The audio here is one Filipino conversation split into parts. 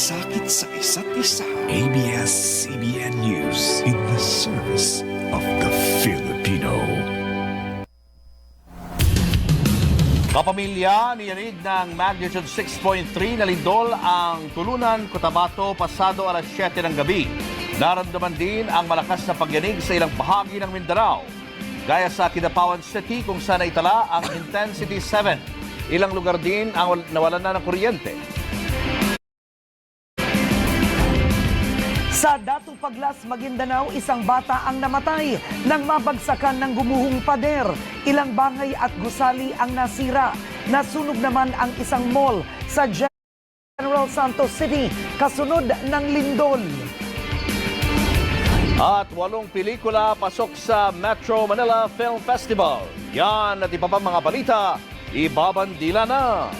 malasakit sa isa't isa. ABS-CBN News in the service of the Filipino. Kapamilya, niyanig ng magnitude 6.3 na lindol ang Tulunan, Cotabato, pasado alas 7 ng gabi. Naramdaman din ang malakas na pagyanig sa ilang bahagi ng Mindanao. Gaya sa Kidapawan City kung saan naitala ang intensity 7. Ilang lugar din ang nawalan na ng kuryente. Sa Datu Paglas, Maguindanao, isang bata ang namatay nang mabagsakan ng gumuhong pader. Ilang bahay at gusali ang nasira. Nasunog naman ang isang mall sa General Santos City, kasunod ng lindol. At 8 pelikula pasok sa Metro Manila Film Festival. Yan at iba pang mga balita, ibabandila na.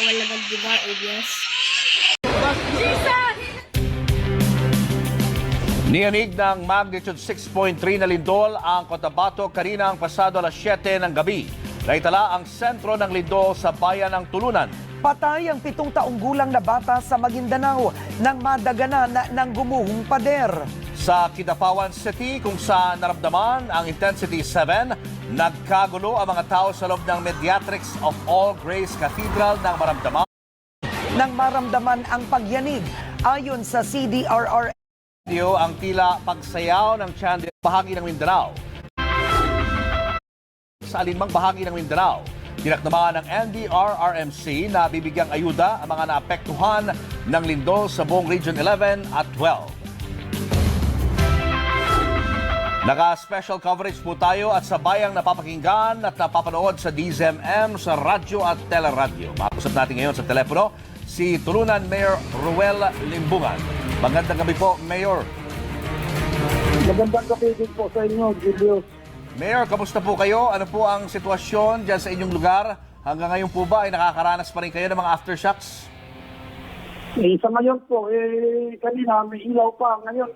Wala magdiba, ABS. Niyanig ng magnitude 6.3 na lindol ang Cotabato kaninang pasado alas 7 ng gabi. Naitala ang sentro ng lindol sa bayan ng Tulunan. Patay ang 7 taong gulang na bata sa Maguindanao nang madaganan ng gumuhong pader. Sa Kidapawan City kung saan naramdaman ang intensity 7, nagkagulo ang mga tao sa loob ng Mediatrix of All Grace Cathedral Nang maramdaman ang pagyanig, ayon sa CDRR, ang tila pagsayaw ng Chandelier bahagi ng Mindanao. Sa alinmang bahagi ng Mindanao, tinakdaman ng NDRRMC na bibigyang ayuda ang mga naapektuhan ng lindol sa buong Region 11 at 12. Naka-special coverage po tayo at sabayang napapakinggan at napapanood sa DZMM, sa radyo at teleradyo. Makakusap natin ngayon sa telepono si Tulunan Mayor Ruel Limbungan. Magandang gabi po, Mayor. Magandang gabi din po sa inyo, Julius. Mayor, kamusta po kayo? Ano po ang sitwasyon dyan sa inyong lugar? Hanggang ngayon po ba ay nakakaranas pa rin kayo ng mga aftershocks? Sa ngayon po, kanina may ilaw pa. Ngayon,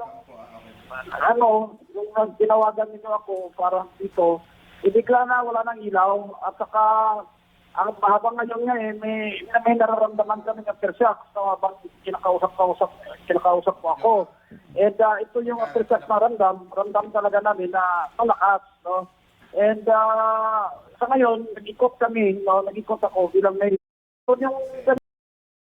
yung tinawagan niyo ako parang dito, bigla na wala nang ilaw. At saka, habang ngayon nga may nararamdaman kami ng aftershock. So, habang kinakausap po ako. And ito yung aftershock na ramdam talaga namin na malakas. No? And sa ngayon, nag-ikot kami, nag-ikot ako bilang may... So, yung